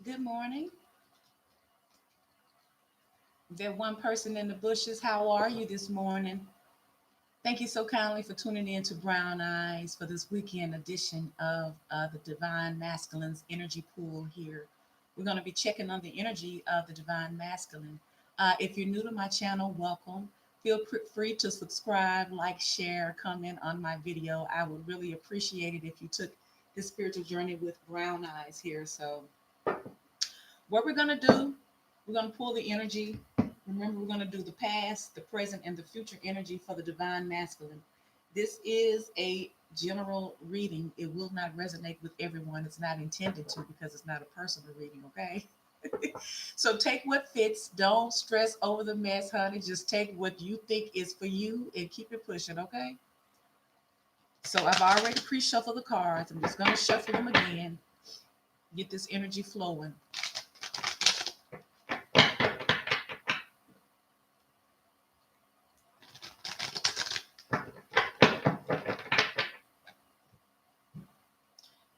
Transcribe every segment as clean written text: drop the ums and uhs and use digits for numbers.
Good morning. That one person in the bushes, how are you this morning? Thank you so kindly for tuning in to Brown Eyes for this weekend edition of the Divine Masculine's Energy Pool here. We're going to be checking on the energy of the Divine Masculine. If you're new to my channel, welcome. Feel free to subscribe, like, share, comment on my video. I would really appreciate it if you took this spiritual journey with Brown Eyes here. So, what we're going to do, we're going to pull the energy. Remember, we're going to do the past, the present, and the future energy for the divine masculine. This is a general reading. It will not resonate with everyone. It's not intended to because it's not a personal reading, okay? So take what fits. Don't stress over the mess, honey. Just take what you think is for you and keep it pushing, okay? So I've already pre shuffled the cards. I'm just going to shuffle them again, get this energy flowing.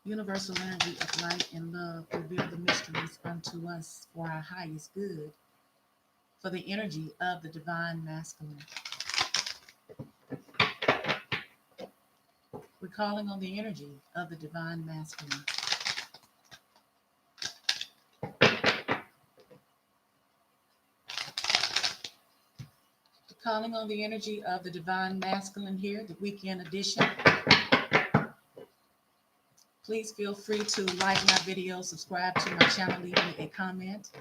Universal energy of light and love reveal the mysteries unto us for our highest good, for the energy of the divine masculine. We're calling on the energy of the divine masculine. We're calling on the energy of the divine masculine here, the weekend edition. Please feel free to like my video, subscribe to my channel, leave me a comment.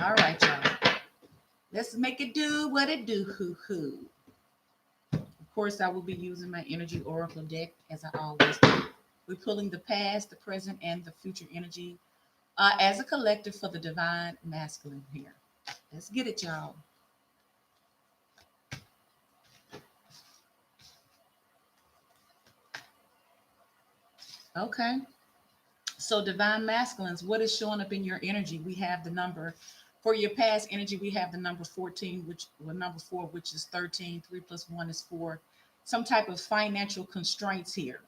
All right, y'all. Let's make it do what it do, hoo hoo. Of course, I will be using my energy oracle deck as I always do. We're pulling the past, the present, and the future energy as a collective for the divine masculine here. Let's get it, y'all. Okay. So, divine masculines, what is showing up in your energy? We have the number for your past energy. We have the number 14, which well, number 4, which is 13. 3 plus 1 is 4. Some type of financial constraints here.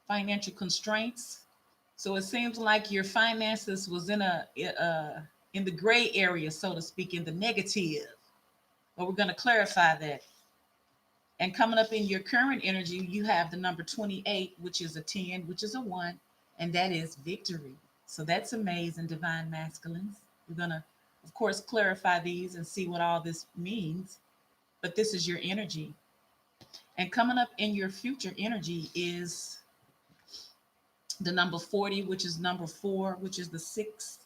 Financial constraints. So it seems like your finances was in the gray area, so to speak, in the negative. But we're going to clarify that. And coming up in your current energy, you have the number 28, which is a 10, which is a 1, and that is victory. So that's amazing, divine masculines. We're going to, of course, clarify these and see what all this means. But this is your energy. And coming up in your future energy is the number 40, which is number 4, which is the sixth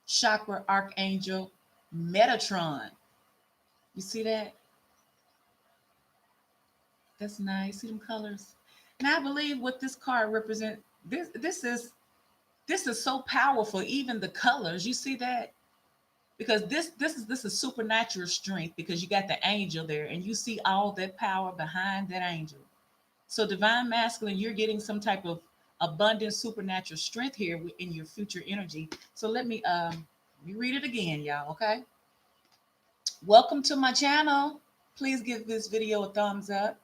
chakra archangel, Metatron. You see that? That's nice. See them colors? Now I believe what this card represents. This is so powerful. Even the colors, you see that? Because this is supernatural strength because you got the angel there and you see all that power behind that angel. So divine masculine, you're getting some type of abundant supernatural strength here in your future energy. So let me read it again, y'all. Okay. Welcome to my channel. Please give this video a thumbs up.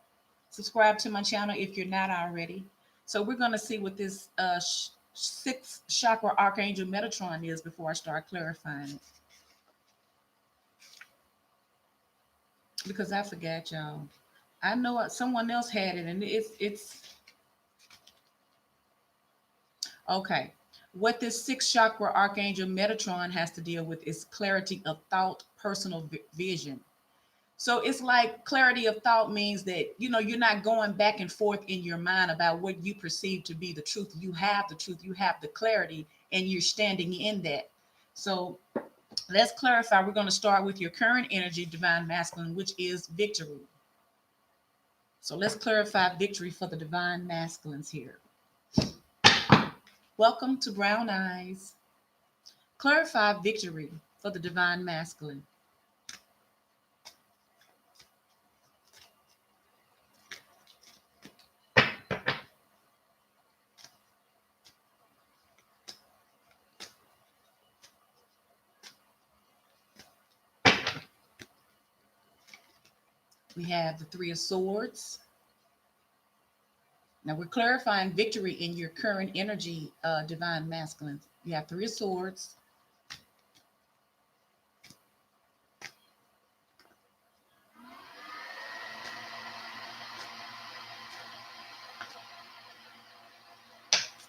Subscribe to my channel if you're not already. So we're going to see what this sixth chakra archangel Metatron is before I start clarifying it. Because I forgot, y'all. I know someone else had it, and it's okay. What this sixth chakra archangel Metatron has to deal with is clarity of thought, personal vision. So it's like clarity of thought means that you're not going back and forth in your mind about what you perceive to be the truth. You have the truth, you have the clarity, and you're standing in that. So let's clarify. We're going to start with your current energy, divine masculine, which is victory. So let's clarify victory for the divine masculines here. Welcome to Brown Eyes. Clarify victory for the divine masculine. We have the Three of Swords, Now we're clarifying victory in your current energy, divine masculine. You have Three of Swords.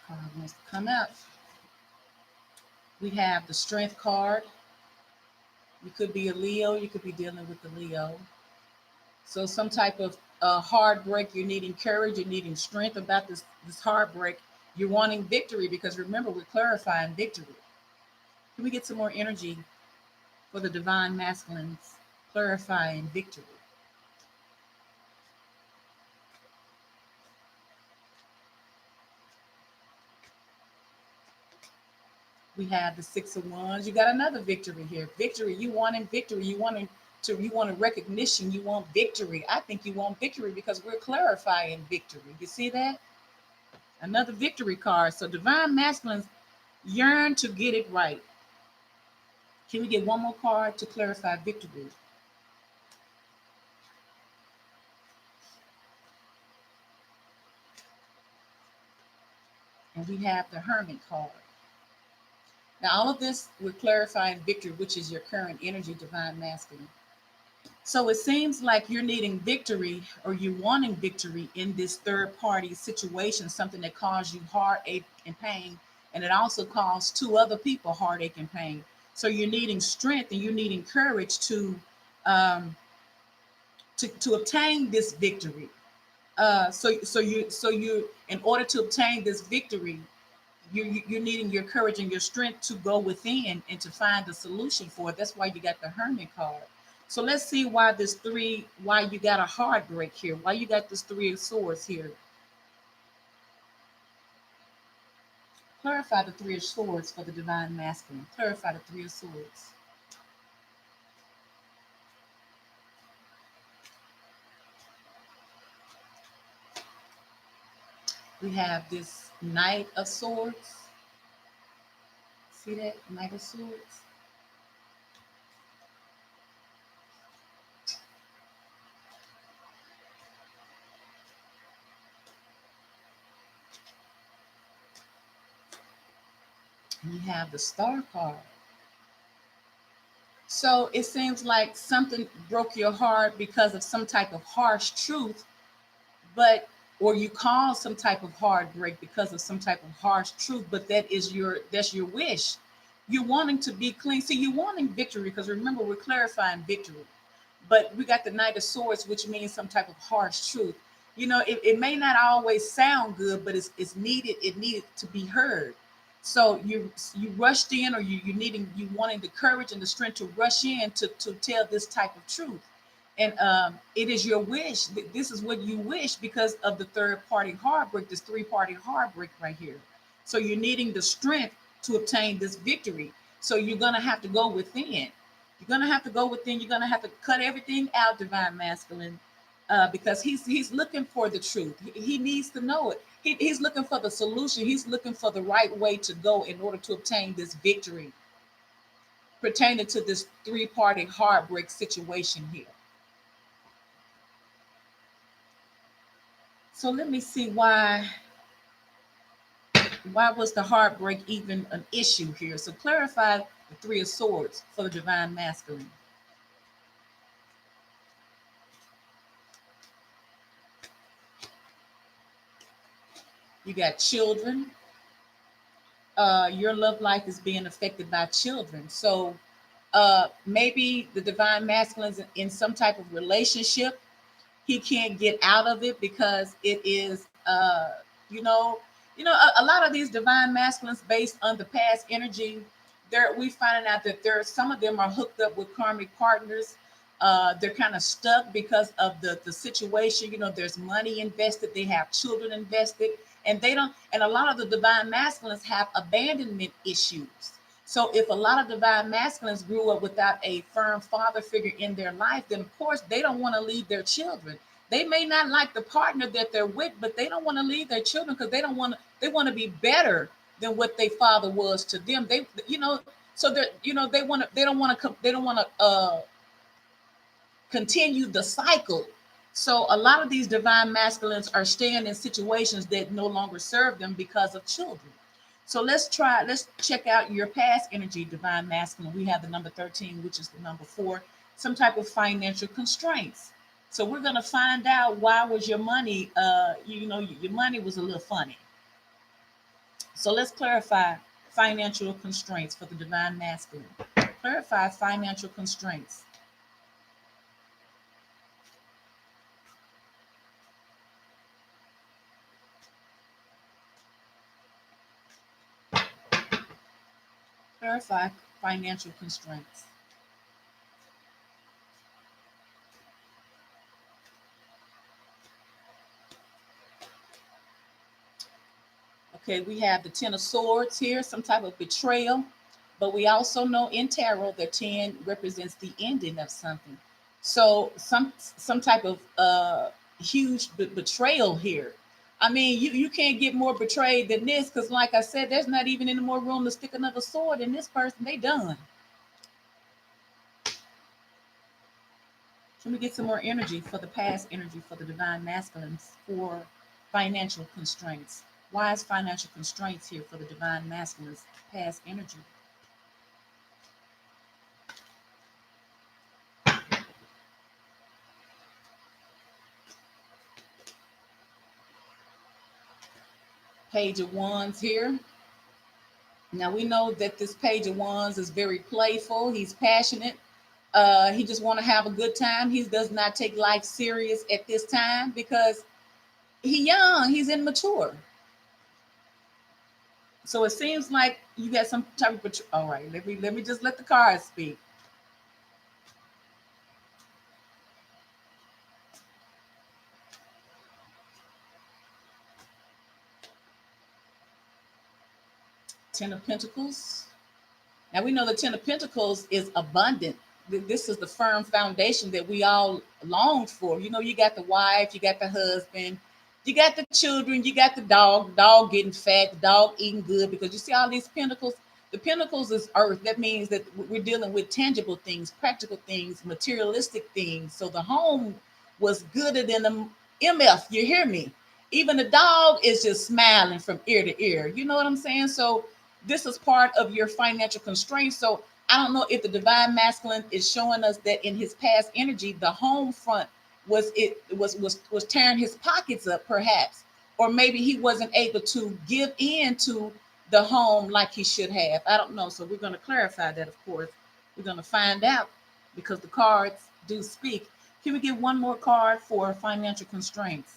Card wants to come out. We have the Strength card. You could be a Leo. You could be dealing with the Leo. So some type of heartbreak. You're needing courage. You're needing strength about this heartbreak. You're wanting victory because remember we're clarifying victory. Can we get some more energy for the divine masculines clarifying victory? We have the Six of Wands. You got another victory here. Victory. You wanting victory. You want a recognition. You want victory. I think you want victory because we're clarifying victory. You see that? Another victory card. So divine masculines yearn to get it right. Can we get one more card to clarify victory? And we have the Hermit card. Now, all of this, we're clarifying victory, which is your current energy, divine masculine. So it seems like you're needing victory or you're wanting victory in this third party situation, something that caused you heartache and pain. And it also caused two other people heartache and pain. So you're needing strength and you're needing courage um, to obtain this victory. So you in order to obtain this victory, you're needing your courage and your strength to go within and to find the solution for it. That's why you got the Hermit card. So let's see why you got a heartbreak here, why you got this Three of Swords here. Clarify the Three of Swords for the divine masculine. Clarify the Three of Swords. We have this Knight of Swords. See that? Knight of Swords. And you have the Star card. So it seems like something broke your heart because of some type of harsh truth, but or you caused some type of heartbreak because of some type of harsh truth, but that's your wish. You're wanting to be clean. See, you're wanting victory because remember we're clarifying victory. But we got the Knight of Swords, which means some type of harsh truth. It may not always sound good, but it's needed. It needed to be heard. So you rushed in, or you wanting the courage and the strength to rush in to tell this type of truth, and it is your wish. This is what you wish because of the third party heartbreak, this three-party heartbreak right here. So you're needing the strength to obtain this victory. So you're gonna have to go within. You're gonna have to go within. You're gonna have to cut everything out, divine masculine, because he's looking for the truth. He needs to know it. He's looking for the solution. He's looking for the right way to go in order to obtain this victory pertaining to this three-party heartbreak situation here. So let me see why was the heartbreak even an issue here? So clarify the Three of Swords for the divine masculine. You got children. Your love life is being affected by children. So maybe the divine masculine is in some type of relationship. He can't get out of it because it is, you know, a lot of these divine masculines based on the past energy. We finding out that some of them are hooked up with karmic partners. They're kind of stuck because of the situation. There's money invested, they have children invested, and they don't. And a lot of the divine masculines have abandonment issues. So if a lot of divine masculines grew up without a firm father figure in their life, then of course they don't want to leave their children. They may not like the partner that they're with, but they don't want to leave their children because they don't want to. They want to be better than what their father was to them. So they want to. They don't want to. They don't want to continue the cycle So a lot of these divine masculines are staying in situations that no longer serve them because of children. So let's check out your past energy, divine masculine. We have the number 13, which is the number 4, some type of financial constraints. So we're going to find out why was your money, your money was a little funny. So let's clarify financial constraints for the divine masculine. Clarify financial constraints. Clarify financial constraints. Okay, we have the Ten of Swords here, some type of betrayal. But we also know in tarot that 10 represents the ending of something. So some type of huge betrayal here. I mean, you can't get more betrayed than this because, like I said, there's not even any more room to stick another sword in this person. They done. Let me get some more energy for the past energy for the divine masculines for financial constraints. Why is financial constraints here for the divine masculines past energy? Page of Wands here. Now we know that this Page of Wands is very playful. He's passionate. He just want to have a good time. He does not take life serious at this time because he's young. He's immature. So it seems like you got some type of. All right, let me just let the cards speak. Ten of Pentacles. Now we know the Ten of Pentacles is abundant. This is the firm foundation that we all longed for. You know, you got the wife, you got the husband, you got the children, you got the dog getting fat, the dog eating good because you see all these pentacles. The pentacles is earth. That means that we're dealing with tangible things, practical things, materialistic things. So the home was gooder than the MF. You hear me? Even the dog is just smiling from ear to ear. You know what I'm saying? So this is part of your financial constraints. So I don't know if the divine masculine is showing us that in his past energy, the home front was tearing his pockets up, perhaps, or maybe he wasn't able to give in to the home like he should have. I don't know. So we're going to clarify that, of course. We're going to find out because the cards do speak. Can we get one more card for financial constraints?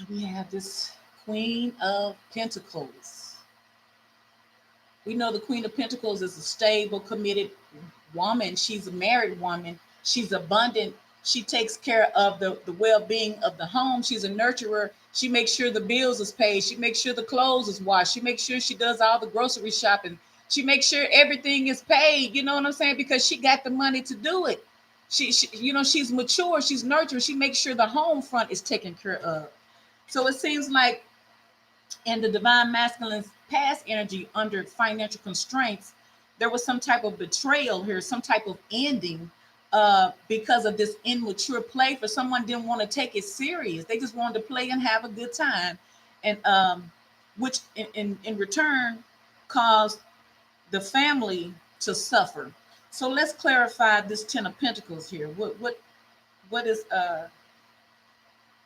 We have this Queen of Pentacles. We know the Queen of Pentacles is a stable, committed woman. She's a married woman. She's abundant. She takes care of the well-being of the home. She's a nurturer. She makes sure the bills is paid. She makes sure the clothes is washed. She makes sure she does all the grocery shopping. She makes sure everything is paid. You know what I'm saying? Because she got the money to do it. She's mature. She's nurturing. She makes sure the home front is taken care of. So it seems like in the divine masculine's past energy under financial constraints, there was some type of betrayal here, some type of ending because of this immature play. For someone didn't want to take it serious, they just wanted to play and have a good time, and which in return caused the family to suffer. So let's clarify this Ten of Pentacles here. What is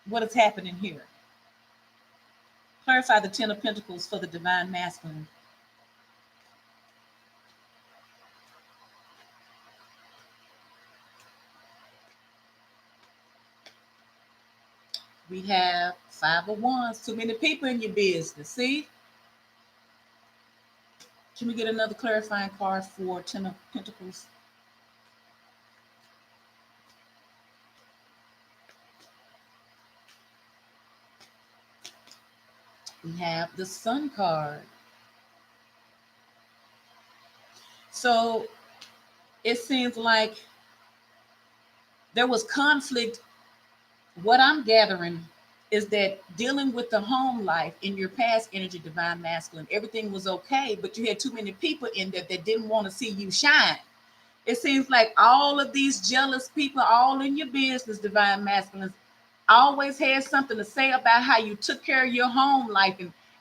what is happening here? Clarify the Ten of Pentacles for the divine masculine. We have Five of Wands. Too many people in your business. See? Can we get another clarifying card for Ten of Pentacles? We have the Sun card. So it seems like there was conflict. What I'm gathering is that dealing with the home life in your past energy, divine masculine, everything was okay, but you had too many people in there that didn't want to see you shine. It seems like all of these jealous people, all in your business, divine masculines, always had something to say about how you took care of your home life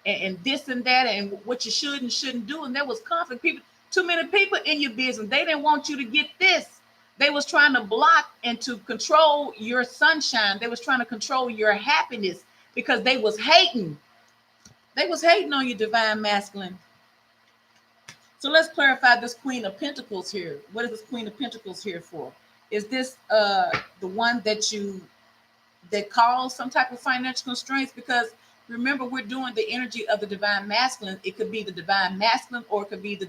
and this and that and what you should and shouldn't do. And there was conflict. People, too many people in your business. They didn't want you to get this. They was trying to block and to control your sunshine. They was trying to control your happiness because they was hating. They was hating on you, divine masculine. So let's clarify this Queen of Pentacles here. What is this Queen of Pentacles here for? Is this the one that cause some type of financial constraints? Because remember, we're doing the energy of the divine masculine. It could be the divine masculine, or it could be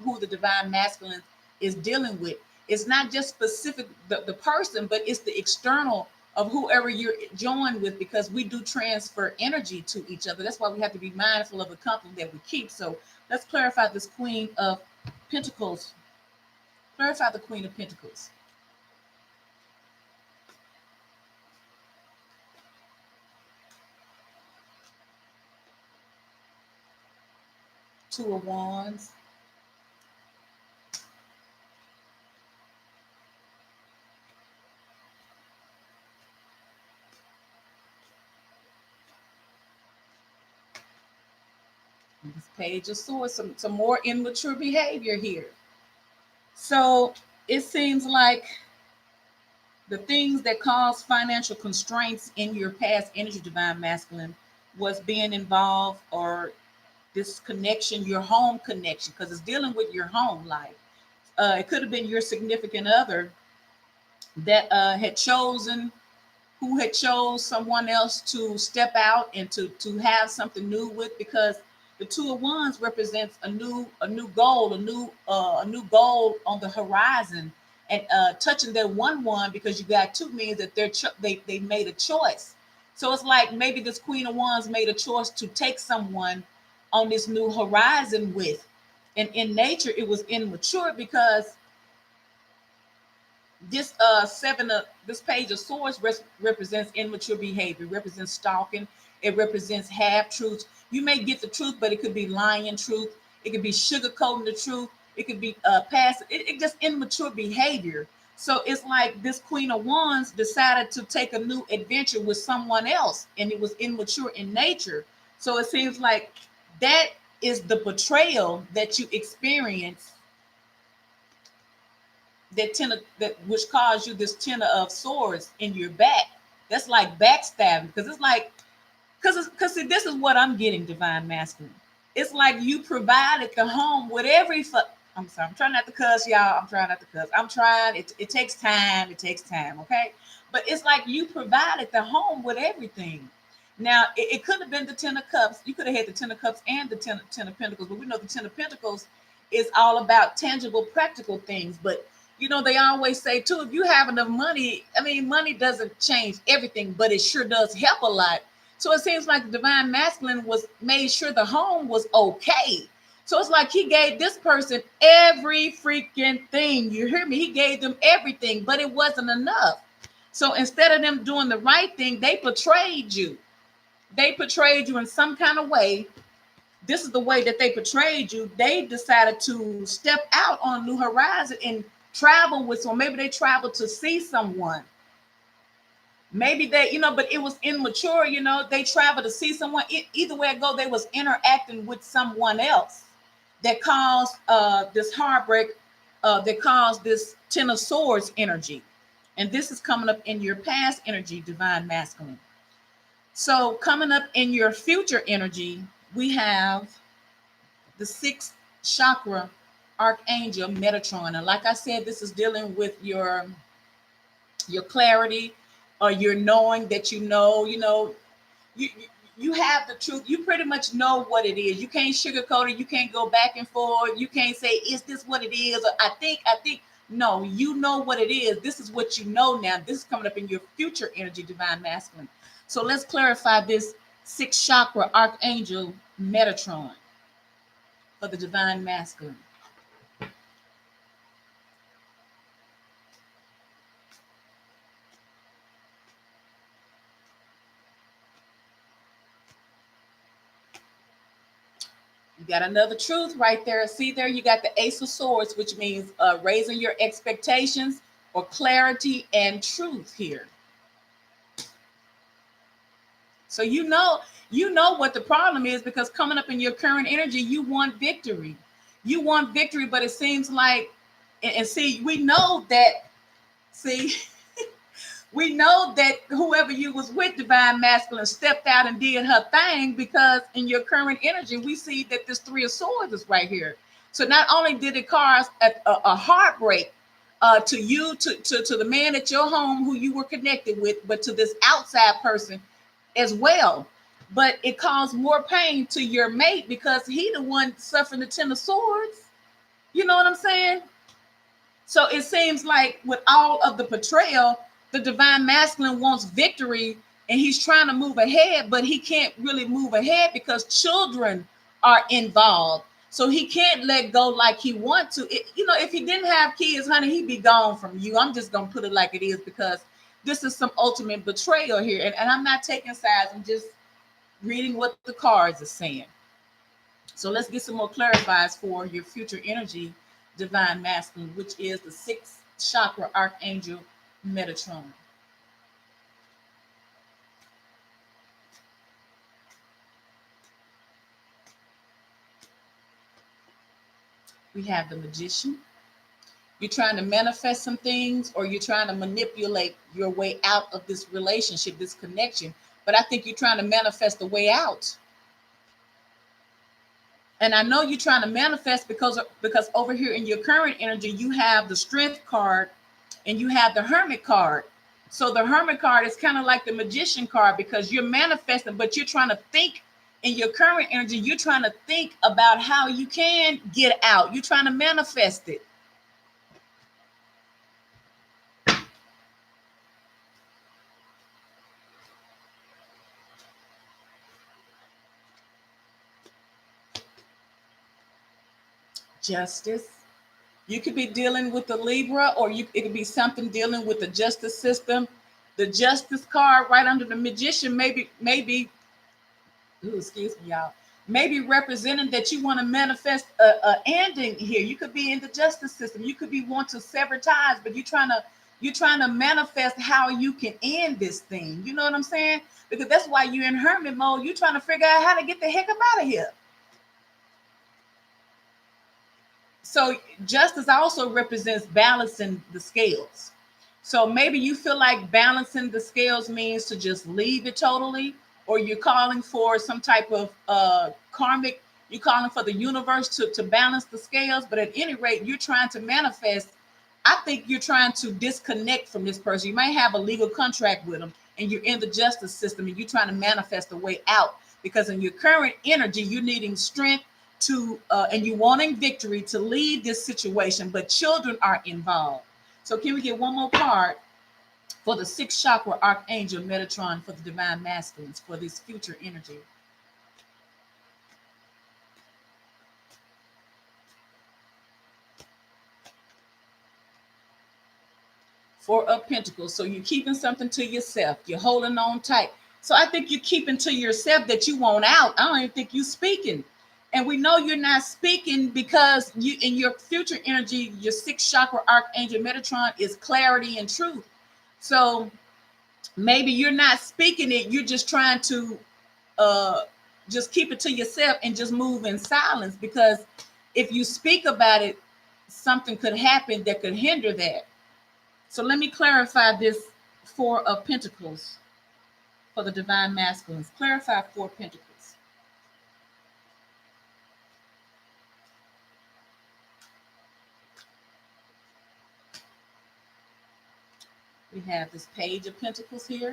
who the divine masculine is dealing with. It's not just specific the person, but it's the external of whoever you're joined with, because we do transfer energy to each other. That's why we have to be mindful of the company that we keep. So let's clarify this Queen of Pentacles. Clarify the Queen of Pentacles. Two of Wands. This Page of Swords, some more immature behavior here. So it seems like the things that cause financial constraints in your past energy, divine masculine, was being involved, or this connection, your home connection, because it's dealing with your home life. It could have been your significant other that who had chose someone else to step out and to have something new with, because the Two of Wands represents a new goal, a new goal on the horizon, and touching that one, because you got two, means that they made a choice. So it's like maybe this Queen of Wands made a choice to take someone on this new horizon with, and in nature it was immature, because this Page of Swords represents immature behavior, represents stalking, it represents half truths. You may get the truth, but it could be lying truth, it could be sugarcoating the truth, it could be passive, it just immature behavior. So it's like this Queen of Wands decided to take a new adventure with someone else, and it was immature in nature. So it seems like that is the betrayal that you experience, that which caused you this Ten of Swords in your back. That's like backstabbing, because it's like, because see, this is what I'm getting, divine masculine. It's like you provided the home with I'm sorry, I'm trying not to cuss, y'all. I'm trying not to cuss. I'm trying. It takes time. It takes time. Okay, but it's like you provided the home with everything. Now it could have been the Ten of Cups. You could have had the Ten of Cups and the Ten of Pentacles, but we know the Ten of Pentacles is all about tangible, practical things. But they always say too, if you have enough money, I mean, money doesn't change everything, but it sure does help a lot. So it seems like the divine masculine was made sure the home was okay. So it's like he gave this person every freaking thing. You hear me? He gave them everything, but it wasn't enough. So instead of them doing the right thing, they betrayed you. They portrayed you in some kind of way. This is the way that they portrayed you. They decided to step out on a new horizon and travel with someone. Maybe they traveled to see someone. Maybe they, but it was immature. They traveled to see someone. Either way it go, they was interacting with someone else that caused this heartbreak, that caused this Ten of Swords energy. And this is coming up in your past energy, divine masculine. So coming up in your future energy, we have the sixth chakra archangel Metatron. And like I said, this is dealing with your clarity, or your knowing that you you have the truth. You pretty much know what it is. You can't sugarcoat it. You can't go back and forth. You can't say, is this what it is? Or I think. No, you know what it is. This is what you know now. This is coming up in your future energy, divine masculine. So let's clarify this sixth chakra archangel Metatron for the divine masculine. You got another truth right there. See there, you got the Ace of Swords, which means raising your expectations or clarity and truth here. So you know what the problem is, because coming up in your current energy, you want victory. You want victory, but it seems like, and see, we know that, see, we know that whoever you was with, divine masculine, stepped out and did her thing, because in your current energy, we see that this Three of Swords is right here. So not only did it cause a heartbreak to you, to the man at your home who you were connected with, but to this outside person as well. But it caused more pain to your mate, because he the one suffering the Ten of Swords. You know what I'm saying? So it seems like with all of the betrayal, the divine masculine wants victory, and he's trying to move ahead, but he can't really move ahead because children are involved. So he can't let go like he wants to. If he didn't have kids, honey, he'd be gone from you. I'm just going to put it like it is, because this is some ultimate betrayal here. And I'm not taking sides. I'm just reading what the cards are saying. So let's get some more clarifiers for your future energy, divine masculine, which is the sixth chakra archangel Metatron. We have the Magician. You're trying to manifest some things, or you're trying to manipulate your way out of this relationship, this connection. But I think you're trying to manifest the way out. And I know you're trying to manifest because over here in your current energy, you have the Strength card and you have the Hermit card. So the Hermit card is kind of like the Magician card, because you're manifesting, but you're trying to think in your current energy. You're trying to think about how you can get out. You're trying to manifest it. Justice. You could be dealing with the Libra, or it could be something dealing with the justice system. The Justice card right under the Magician, maybe, ooh, excuse me, y'all, maybe representing that you want to manifest a ending here. You could be in the justice system. You could be want to sever ties, but you're trying to manifest how you can end this thing. You know what I'm saying? Because that's why you're in hermit mode. You're trying to figure out how to get the heck up out of here. So justice also represents balancing the scales. So maybe you feel like balancing the scales means to just leave it totally, or you're calling for some type of karmic, you're calling for the universe to balance the scales. But at any rate, you're trying to manifest. I think you're trying to disconnect from this person. You might have a legal contract with them, and you're in the justice system, and you're trying to manifest a way out, because in your current energy, you're needing strength to and you wanting victory to lead this situation, but children are involved. So can we get one more card for the sixth chakra archangel Metatron, for the divine masculines, for this future energy? Four of Pentacles. So you're keeping something to yourself. You're holding on tight. So I think you're keeping to yourself that you want out. I don't even think you're speaking. And we know you're not speaking because you, in your future energy, your sixth chakra archangel Metatron is clarity and truth. So maybe you're not speaking it. You're just trying to uh, just keep it to yourself and just move in silence, because if you speak about it, something could happen that could hinder that. So let me clarify this Four of Pentacles for the divine masculines. Clarify Four of Pentacles. We have this Page of Pentacles here.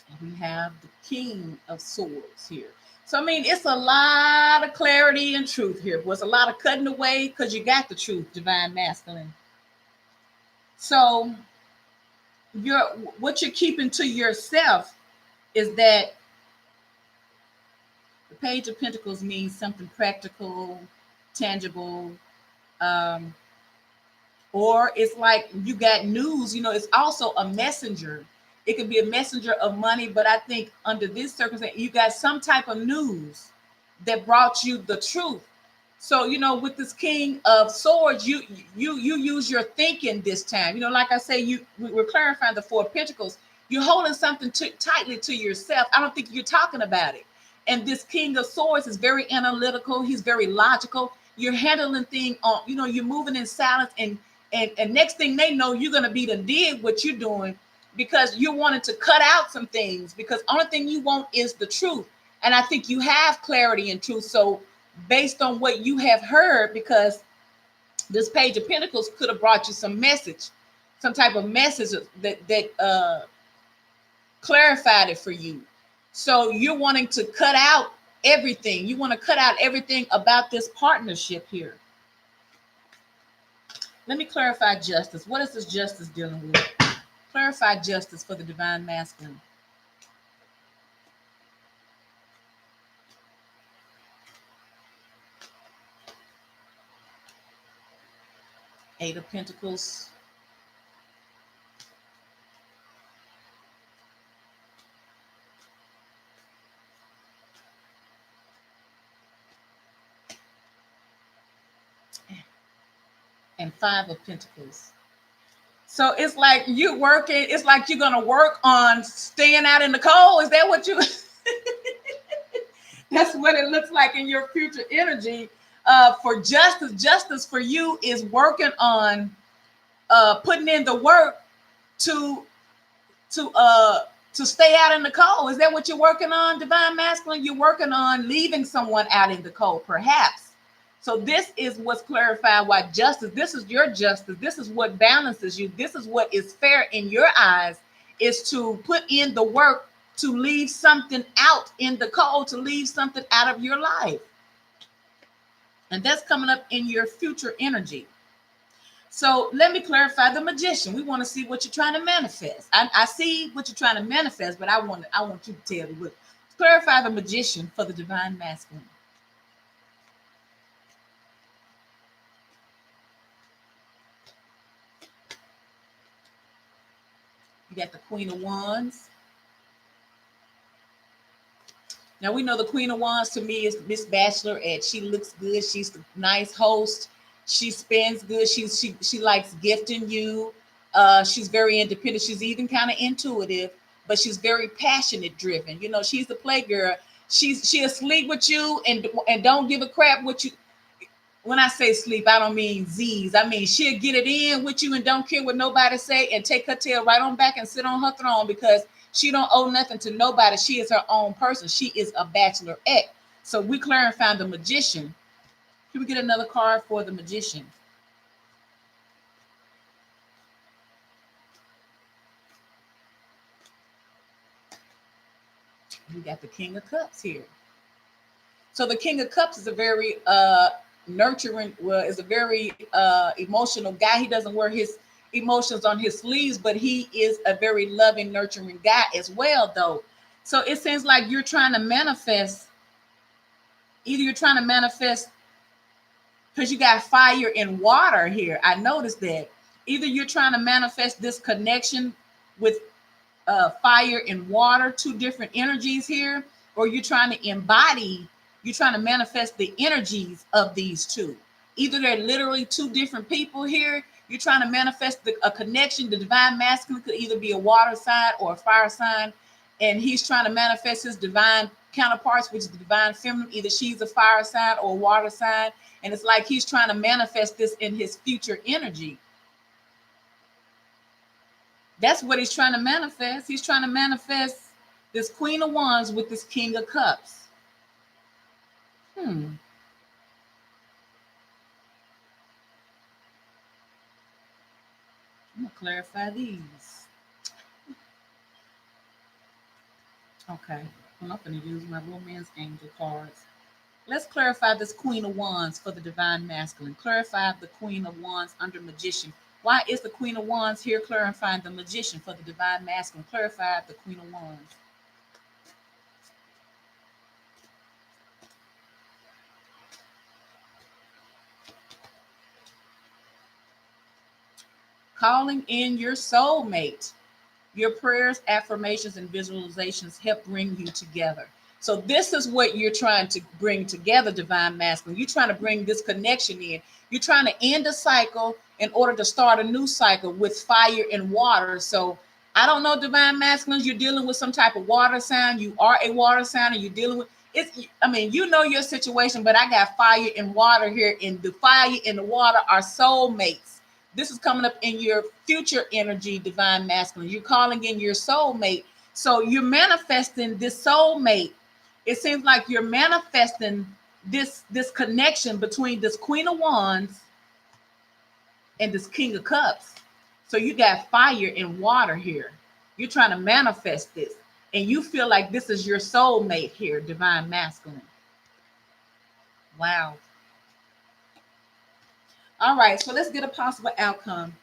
And we have the King of Swords here. So, I mean, it's a lot of clarity and truth here. It was a lot of cutting away because you got the truth, divine masculine. So, what you're keeping to yourself is that The Page of Pentacles means something practical, tangible, um, or it's like you got news. It's also a messenger. It could be a messenger of money, but I think under this circumstance, you got some type of news that brought you the truth. So with this King of Swords, you use your thinking this time. Like I say, we're clarifying the Four of Pentacles. You're holding something tightly to yourself. I don't think you're talking about it. And this King of Swords is very analytical. He's very logical. You're handling things on. You're moving in silence, and next thing they know, you're gonna be the did what you're doing because you wanted to cut out some things. Because only thing you want is the truth. And I think you have clarity and truth. So based on what you have heard, because this Page of Pentacles could have brought you some message, some type of message that clarified it for you. So you're wanting to cut out everything. You want to cut out everything about this partnership here. Let me clarify justice. What is this justice dealing with? Clarify justice for the Divine Masculine. Eight of Pentacles. And Five of Pentacles. So it's like you're working, it's like you're going to work on staying out in the cold. Is that what you that's what it looks like in your future energy. For justice for you is working on putting in the work to to uh to stay out in the cold. Is that what you're working on, Divine Masculine? You're working on leaving someone out in the cold, perhaps. So this is what's clarified why justice, this is your justice. This is what balances you. This is what is fair in your eyes, is to put in the work to leave something out in the cold, to leave something out of your life. And that's coming up in your future energy. So let me clarify the Magician. We want to see what you're trying to manifest. I see what you're trying to manifest, but I want you to tell me what. Clarify the Magician for the Divine Masculine. You got the Queen of Wands. Now we know the Queen of Wands to me is Miss Bachelorette. She looks good. She's a nice host. She spends good. She likes gifting you. She's very independent. She's even kind of intuitive, but she's very passionate driven. She's the playgirl. She'll sleep with you and don't give a crap what you. When I say sleep, I don't mean Z's. I mean she'll get it in with you and don't care what nobody say and take her tail right on back and sit on her throne because she don't owe nothing to nobody. She is her own person. She is a bachelorette. So we clarify the Magician. Can we get another card for the Magician? We got the King of Cups here. So the King of Cups is a very nurturing, is a very emotional guy. He doesn't wear his emotions on his sleeves, but he is a very loving, nurturing guy as well, though. So it seems like you're trying to manifest. Either you're trying to manifest because you got fire and water here. I noticed that. Either you're trying to manifest this connection with fire and water, two different energies here, or you're trying to manifest the energies of these two. Either they're literally two different people here. You're trying to manifest a connection. The Divine Masculine could either be a water sign or a fire sign, and he's trying to manifest his divine counterparts, which is the Divine Feminine. Either she's a fire sign or a water sign, and it's like he's trying to manifest this in his future energy. That's what he's trying to manifest. He's trying to manifest this Queen of Wands with this King of Cups. I'm going to clarify these. Okay. I'm not going to use my Romance Angel cards. Let's clarify this Queen of Wands for the Divine Masculine. Clarify the Queen of Wands under Magician. Why is the Queen of Wands here clarifying the Magician for the Divine Masculine? Clarify the Queen of Wands. calling in your soulmate. Your prayers, affirmations, and visualizations help bring you together. So this is what you're trying to bring together, divine masculine. You're trying to bring this connection in. You're trying to end a cycle in order to start a new cycle with fire and water. So I don't know, divine masculines, you're dealing with some type of water sign. You are a water sign, and you're dealing with it's. I mean, you know your situation, but I got fire and water here, and the fire and the water are soulmates. This is coming up in your future energy, divine masculine. You're calling in your soulmate. So you're manifesting this soulmate. It seems like you're manifesting this connection between this Queen of Wands and this King of Cups. So you got fire and water here. You're trying to manifest this. And you feel like this is your soulmate here, divine masculine. Wow. All right, so let's get a possible outcome.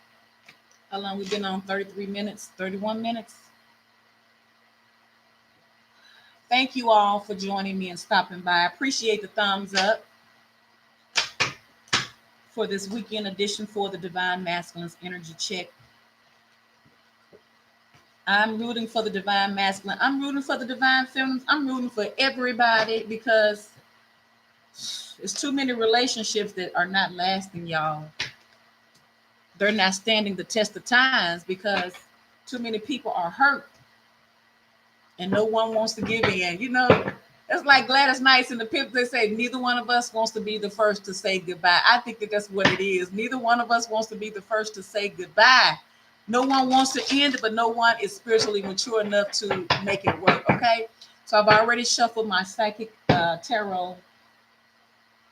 How long we've been on? 33 minutes, 31 minutes. Thank you all for joining me and stopping by. I appreciate the thumbs up for this weekend edition for the Divine Masculine's Energy Check. I'm rooting for the Divine Masculine. I'm rooting for the Divine Feminines. I'm rooting for everybody because there's too many relationships that are not lasting, y'all. They're not standing the test of times because too many people are hurt and no one wants to give in. You know, it's like Gladys Knight and the Pips. They say neither one of us wants to be the first to say goodbye. I think that that's what it is. Neither one of us wants to be the first to say goodbye. No one wants to end it, but no one is spiritually mature enough to make it work. Okay, so I've already shuffled my psychic tarot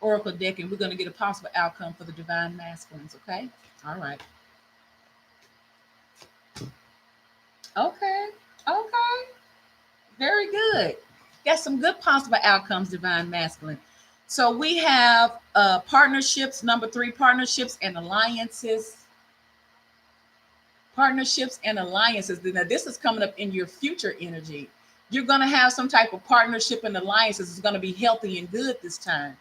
oracle deck, and we're going to get a possible outcome for the divine masculines. Okay, all right. Okay, okay, very good. Got some good possible outcomes, divine masculine. So we have partnerships, number 3, partnerships and alliances. Partnerships and alliances. Now, this is coming up in your future energy. You're going to have some type of partnership and alliances. It's going to be healthy and good this time.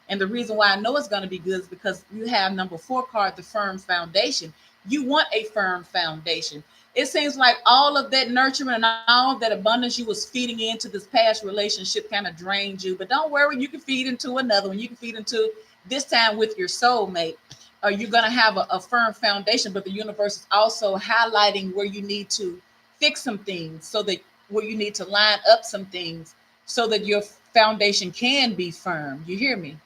And the reason why I know it's going to be good is because you have number 4 card, the firm foundation. You want a firm foundation. It seems like all of that nurturing and all of that abundance you was feeding into this past relationship kind of drained you. But don't worry, you can feed into another one. You can feed into this time with your soulmate. You're going to have a firm foundation, but the universe is also highlighting where you need to fix some things, so that where you need to line up some things so that your foundation can be firm. You hear me?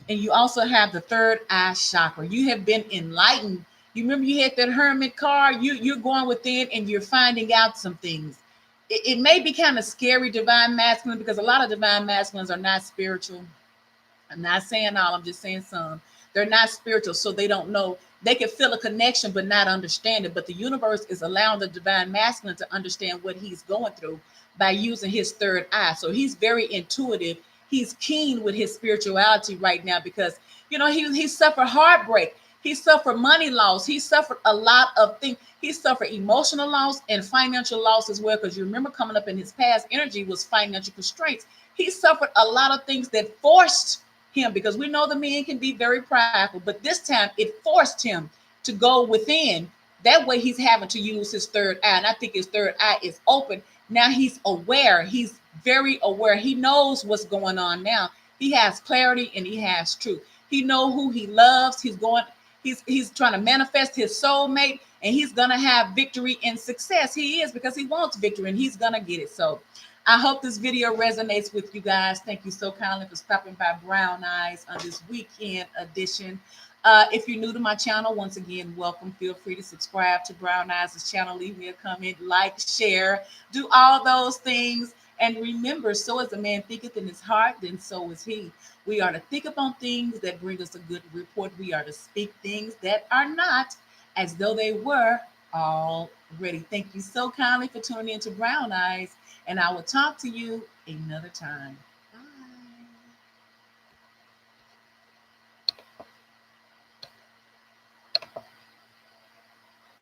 And you also have the third eye chakra. You have been enlightened. You remember you had that hermit card. You're going within and you're finding out some things. It may be kind of scary, divine masculine, because a lot of divine masculines are not spiritual. I'm not saying all, I'm just saying some. They're not spiritual, so they don't know. They can feel a connection but not understand it. But the universe is allowing the divine masculine to understand what he's going through by using his third eye. So he's very intuitive. He's keen with his spirituality right now because, you know, he suffered heartbreak. He suffered money loss. He suffered a lot of things. He suffered emotional loss and financial loss as well, because you remember coming up in his past energy was financial constraints. He suffered a lot of things that forced him, because we know the man can be very prideful, but this time it forced him to go within. That way he's having to use his third eye, and I think his third eye is open. Now he's aware. He's very aware. He knows what's going on now. He has clarity and he has truth. He knows who he loves. He's trying to manifest his soulmate, and he's going to have victory and success. He is, because he wants victory and he's going to get it. So I hope this video resonates with you guys. Thank you so kindly for stopping by Brown Eyes on this weekend edition. If you're new to my channel, once again, welcome. Feel free to subscribe to Brown Eyes' channel. Leave me a comment, like, share, do all those things. And remember, so as a man thinketh in his heart, then so is he. We are to think upon things that bring us a good report. We are to speak things that are not as though they were already. Thank you so kindly for tuning in to Brown Eyes, and I will talk to you another time.